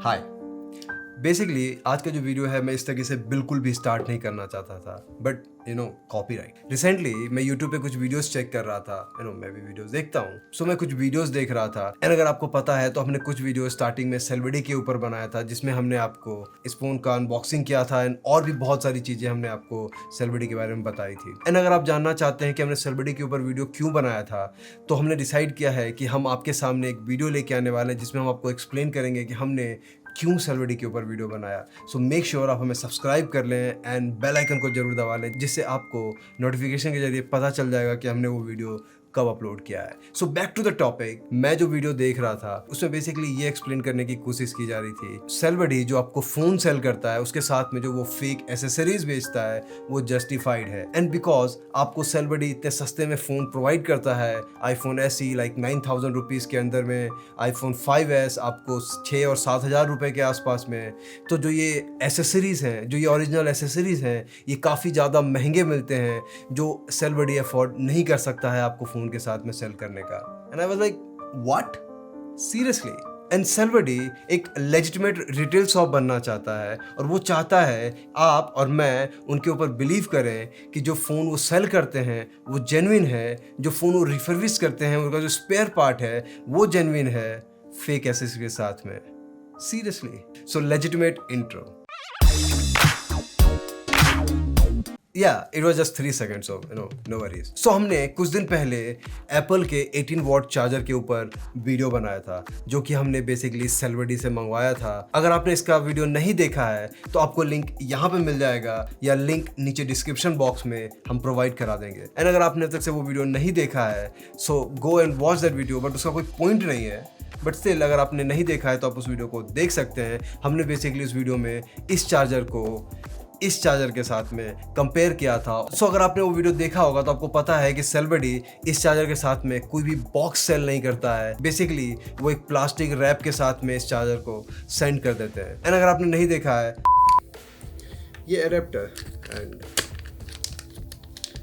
हाय। Basically आज का जो वीडियो है मैं इस तरीके से बिल्कुल भी स्टार्ट नहीं करना चाहता था, बट कॉपीराइट। रिसेंटली मैं यूट्यूब पे कुछ वीडियोस चेक कर रहा था। मैं भी वीडियोस देखता हूँ, सो मैं कुछ वीडियोस देख रहा था। एंड अगर आपको पता है तो हमने कुछ वीडियो स्टार्टिंग में सेलिब्रिटी के ऊपर बनाया था, जिसमें हमने आपको इस फोन का अनबॉक्सिंग किया था एंड और भी बहुत सारी चीजें हमने आपको सेलिब्रिटी के बारे में बताई थी। एंड अगर आप जानना चाहते हैं कि हमने सेलिब्रिटी के ऊपर वीडियो क्यों बनाया था, तो हमने डिसाइड किया है कि हम आपके सामने एक वीडियो लेके आने वाले हैं जिसमें हम आपको एक्सप्लेन करेंगे कि हमने क्यों सेलिब्रिटी के ऊपर वीडियो बनाया। सो मेक श्योर आप हमें सब्सक्राइब कर लें एंड बेल आइकन को जरूर दबा लें, जिससे आपको नोटिफिकेशन के जरिए पता चल जाएगा कि हमने वो वीडियो कब अपलोड किया है। So back to the topic, मैं जो वीडियो देख रहा था उसमें बेसिकली ये एक्सप्लेन करने की कोशिश की जा रही थी, सेलिब्रिटी जो आपको फोन सेल करता है उसके साथ में जो वो फेक एसेसरीज बेचता है वो जस्टिफाइड है। एंड बिकॉज आपको सेलिब्रिटी इतने सस्ते में फोन प्रोवाइड करता है, आईफोन SE लाइक 9,000 रुपीज़ के अंदर में, आईफोन 5S आपको 6 और 7 हज़ार रुपये के आसपास में, तो जो ये एसेसरीज हैं, जो ये ओरिजिनल एसेसरीज हैं, ये काफ़ी ज़्यादा महंगे मिलते हैं, जो सेलिब्रिटी अफोर्ड नहीं कर सकता है आपको के साथ में सेल करने का। And I was like what, seriously? And celebrity एक लेजिटिमेट रिटेल शॉप बनना चाहता है और वो चाहता है आप और मैं उनके ऊपर बिलीव करें कि जो फ़ोन वो सेल करते हैं वो जेन्युइन है, जो फ़ोन वो रिफर्बिश करते हैं उनका जो स्पेयर पार्ट है वो जेन्युइन है, फेक एसेसरीज के साथ में। Seriously? So legitimate intro. It was just 3 seconds, so no worries. So हमने कुछ दिन पहले एप्पल के 18 वॉट चार्जर के ऊपर वीडियो बनाया था, जो कि हमने बेसिकली सेलिब्रिटी से मंगवाया था। अगर आपने इसका वीडियो नहीं देखा है तो आपको लिंक यहाँ पे मिल जाएगा या लिंक नीचे डिस्क्रिप्शन बॉक्स में हम प्रोवाइड करा देंगे। एंड अगर आपने अब तक से वो वीडियो नहीं देखा है so go and watch that video, but उसका कोई पॉइंट नहीं है। बट स्टिल अगर आपने नहीं देखा है तो आप उस वीडियो को देख सकते हैं। हमने बेसिकली उस वीडियो में इस चार्जर को इस चार्जर के साथ में कंपेयर किया था। सो अगर आपने वो वीडियो देखा होगा तो आपको पता है कि सेलिब्रिटी इस चार्जर के साथ में कोई भी बॉक्स सेल नहीं करता है। बेसिकली वो एक प्लास्टिक रैप के साथ में इस चार्जर को सेंड कर देते हैं। एंड अगर आपने नहीं देखा है, ये अडेप्टर एंड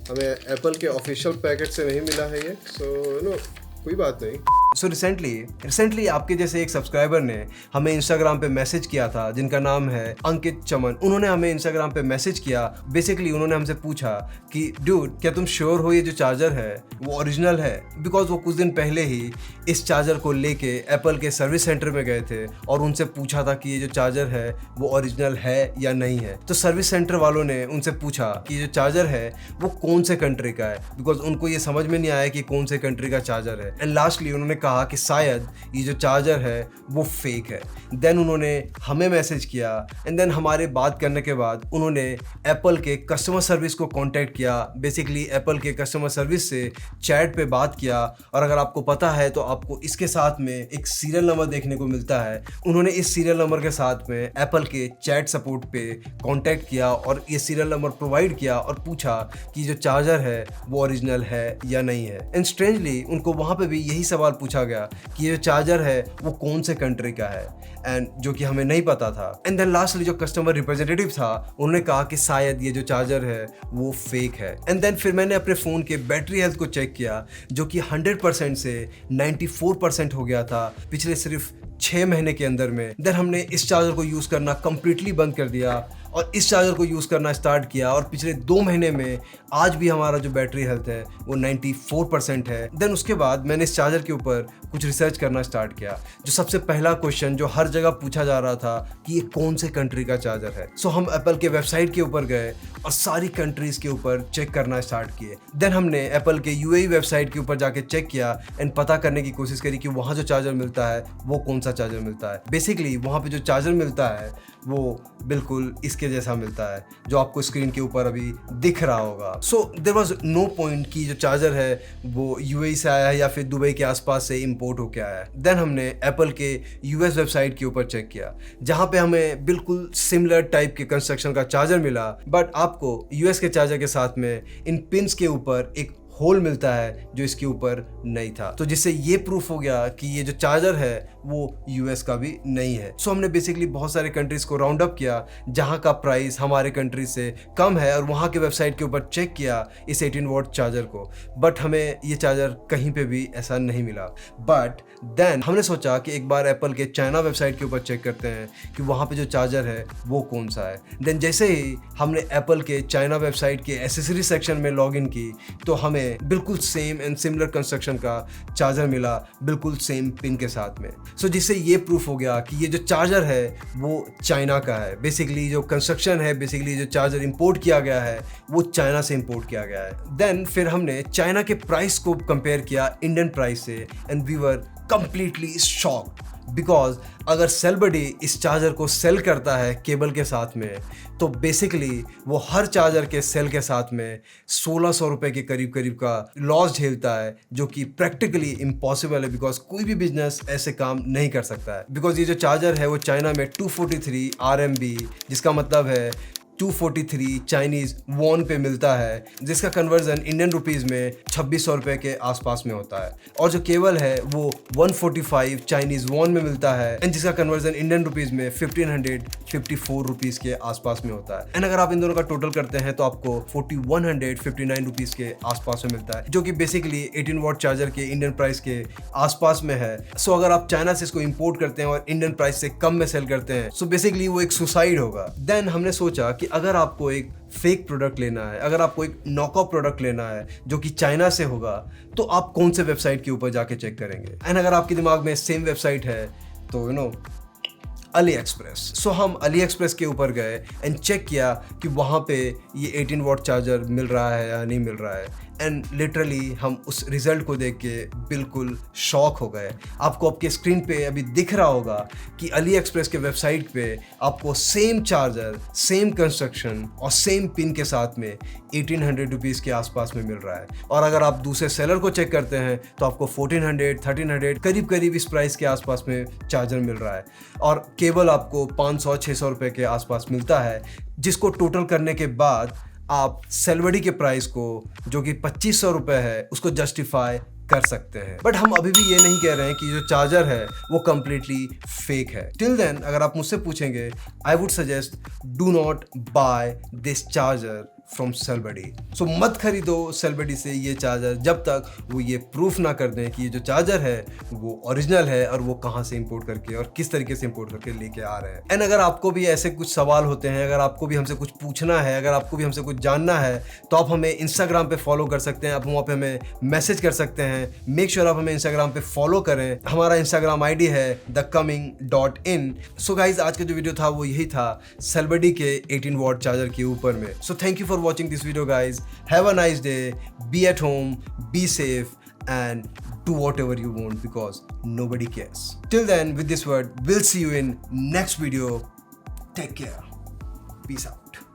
हमें एप्पल के ऑफिशियल पैकेट से नहीं मिला है ये, सो कोई बात नहीं। सो रिसेंटली आपके जैसे एक सब्सक्राइबर ने हमें इंस्टाग्राम पे मैसेज किया था, जिनका नाम है अंकित चमन। उन्होंने हमें इंस्टाग्राम पे मैसेज किया। बेसिकली उन्होंने हमसे पूछा कि डूड, क्या तुम श्योर हो ये जो चार्जर है वो ओरिजिनल है? बिकॉज वो कुछ दिन पहले ही इस चार्जर को लेके एप्पल के सर्विस सेंटर में गए थे और उनसे पूछा था कि ये जो चार्जर है वो ओरिजिनल है या नहीं है। तो सर्विस सेंटर वालों ने उनसे पूछा कि ये जो चार्जर है वो कौन से कंट्री का है, बिकॉज उनको ये समझ में नहीं आया कि कौन से कंट्री का चार्जर है। एंड लास्टली उन्होंने कहा कि शायद ये जो चार्जर है वो फेक है। देन उन्होंने हमें मैसेज किया एंड देन हमारे बात करने के बाद उन्होंने एप्पल के कस्टमर सर्विस को कांटेक्ट किया। बेसिकली एप्पल के कस्टमर सर्विस से चैट पे बात किया, और अगर आपको पता है तो आपको इसके साथ में एक सीरियल नंबर देखने को मिलता है। उन्होंने इस सीरियल नंबर के साथ में एप्पल के चैट सपोर्ट पे कांटेक्ट किया और ये सीरियल नंबर प्रोवाइड किया और पूछा कि जो चार्जर है वो ओरिजिनल है या नहीं है। एंड स्ट्रेंजली उनको वहाँ पे भी यही सवाल पूछा गया कि ये चार्जर है वो कौन से कंट्री का है, एंड जो कि हमें नहीं पता था। एंड देन लास्टली जो कस्टमर रिप्रेजेंटेटिव था उन्होंने कहा कि शायद ये जो चार्जर है वो फेक है। एंड देन फिर मैंने अपने फ़ोन के बैटरी हेल्थ को चेक किया, जो कि 100% से 94% हो गया था पिछले सिर्फ 6 महीने के अंदर में। देन हमने इस चार्जर को यूज़ करना कंप्लीटली बंद कर दिया और इस चार्जर को यूज़ करना स्टार्ट किया, और पिछले 2 महीने में आज भी हमारा जो बैटरी हेल्थ है वो 94% है। देन उसके बाद मैंने इस चार्जर के ऊपर कुछ रिसर्च करना स्टार्ट किया। जो सबसे पहला क्वेश्चन जो हर जगह पूछा जा रहा था कि ये कौन से कंट्री का चार्जर है। सो हम एप्पल के वेबसाइट के ऊपर गए और सारी कंट्रीज़ के ऊपर चेक करना स्टार्ट किए। देन हमने एप्पल के UAE वेबसाइट के ऊपर जाके चेक किया एंड पता करने की कोशिश करी कि वहाँ जो चार्जर मिलता है वो कौन सा चार्जर मिलता है। बेसिकली वहाँ पे जो चार्जर मिलता है वो बिल्कुल इसके जैसा मिलता है, जो आपको स्क्रीन के ऊपर अभी दिख रहा होगा। So there was no point कि जो चार्जर है वो UAE से आया है या फिर दुबई के आसपास से इंपोर्ट होके आया है। देन हमने एप्पल के US वेबसाइट के ऊपर चेक किया, जहाँ पे हमें बिल्कुल सिमिलर टाइप के कंस्ट्रक्शन का चार्जर मिला, बट आपको US के चार्जर के साथ में इन पिन्स के ऊपर एक होल मिलता है जो इसके ऊपर नहीं था। तो जिससे ये प्रूफ हो गया कि ये जो चार्जर है वो यूएस का भी नहीं है। सो हमने बेसिकली बहुत सारे कंट्रीज को राउंड अप किया जहाँ का प्राइस हमारे कंट्री से कम है और वहाँ के वेबसाइट के ऊपर चेक किया इस 18 वॉट चार्जर को, बट हमें ये चार्जर कहीं पे भी ऐसा नहीं मिला। बट देन हमने सोचा कि एक बार एप्पल के चाइना वेबसाइट के ऊपर चेक करते हैं कि वहाँ पे जो चार्जर है वो कौन सा है। देन जैसे ही हमने एप्पल के चाइना वेबसाइट के एसेसरी सेक्शन में लॉग इन की तो हमें बिल्कुल सेम एंड सिमिलर कंस्ट्रक्शन का चार्जर मिला, बिल्कुल सेम पिन के साथ में। सो जिससे ये प्रूफ हो गया कि ये जो चार्जर है वो चाइना का है। बेसिकली जो कंस्ट्रक्शन है, बेसिकली जो चार्जर इंपोर्ट किया गया है वो चाइना से इंपोर्ट किया गया है। देन फिर हमने चाइना के प्राइस को कंपेयर किया इंडियन प्राइस से and we were completely shocked because अगर सेलबडी इस चार्जर को सेल करता है केबल के साथ में तो बेसिकली वो हर चार्जर के सेल के साथ में 1600 रुपये के करीब करीब का लॉस झेलता है, जो कि प्रैक्टिकली इम्पॉसिबल है बिकॉज कोई भी बिजनेस ऐसे काम नहीं कर सकता है। बिकॉज ये जो चार्जर है वो चाइना में 243 RMB, जिसका मतलब है 243 चाइनीज वॉन पे मिलता है, जिसका कन्वर्जन इंडियन रुपीज़ में 2600 रुपये के आसपास में होता है। और जो केबल है वो 145 चाइनीज वॉन में मिलता है एंड जिसका कन्वर्जन इंडियन रुपीज़ में 1554 रुपीज़ के आसपास में होता है। एंड अगर आप इन दोनों का टोटल करते हैं तो आपको 4159 रुपीज़ के आसपास में मिलता है, जो कि बेसिकली 18 वॉट चार्जर के इंडियन प्राइस के आसपास में है। सो अगर आप चाइना से इसको इंपोर्ट करते हैं और इंडियन प्राइस से कम में सेल करते हैं सो बेसिकली वो एक सुसाइड होगा। देन हमने सोचा कि अगर आपको एक फेक प्रोडक्ट लेना है, अगर आपको एक नॉकआउट प्रोडक्ट लेना है जो कि चाइना से होगा, तो आप कौन से वेबसाइट के ऊपर जाके चेक करेंगे। एंड अगर आपके दिमाग में सेम वेबसाइट है तो अली एक्सप्रेस। सो हम अली एक्सप्रेस के ऊपर गए एंड चेक किया कि वहाँ पे ये 18 वॉट चार्जर मिल रहा है या नहीं मिल रहा है। एंड लिटरली हम उस रिजल्ट को देख के बिल्कुल शॉक हो गए। आपको आपके स्क्रीन पे अभी दिख रहा होगा कि अली एक्सप्रेस के वेबसाइट पे आपको सेम चार्जर, सेम कंस्ट्रक्शन और सेम पिन के साथ में 1800 रुपीज़ के आसपास में मिल रहा है। और अगर आप दूसरे सेलर को चेक करते हैं तो आपको 1400, 1300 करीब करीब इस प्राइस के आसपास में चार्जर मिल रहा है। और केबल आपको 500-600 रुपये के आसपास मिलता है, जिसको टोटल करने के बाद आप सेलबडी के प्राइस को जो कि 2500 रुपये है उसको जस्टिफाई कर सकते हैं। बट हम अभी भी ये नहीं कह रहे हैं कि जो चार्जर है वो कम्प्लीटली फेक है। टिल देन अगर आप मुझसे पूछेंगे I would suggest do not buy this charger from Sellbody. So मत खरीदो सेलबडी से ये चार्जर जब तक वो ये प्रूफ ना कर दें कि ये जो चार्जर है वो ओरिजिनल है और वो कहाँ से इंपोर्ट करके और किस तरीके से इंपोर्ट करके लेके आ रहे हैं। एंड अगर आपको भी ऐसे कुछ सवाल होते हैं, अगर आपको भी हमसे कुछ पूछना है, अगर आपको भी हमसे कुछ जानना है तो आप हमें इंस्टाग्राम पे फॉलो कर सकते हैं, आप वहाँ पे हमें मैसेज कर सकते हैं। मेक श्योर आप हमें इंस्टाग्राम पे फॉलो करें। हमारा इंस्टाग्राम ID है thecoming.in। सो गाइज आज का जो वीडियो था वो यही था सेलबडी के 18 वॉट चार्जर के ऊपर में। So thank you for watching this video guys. Have a nice day, be at home, be safe and do whatever you want because nobody cares. Till then, with this word, we'll see you in next video. Take care. Peace out.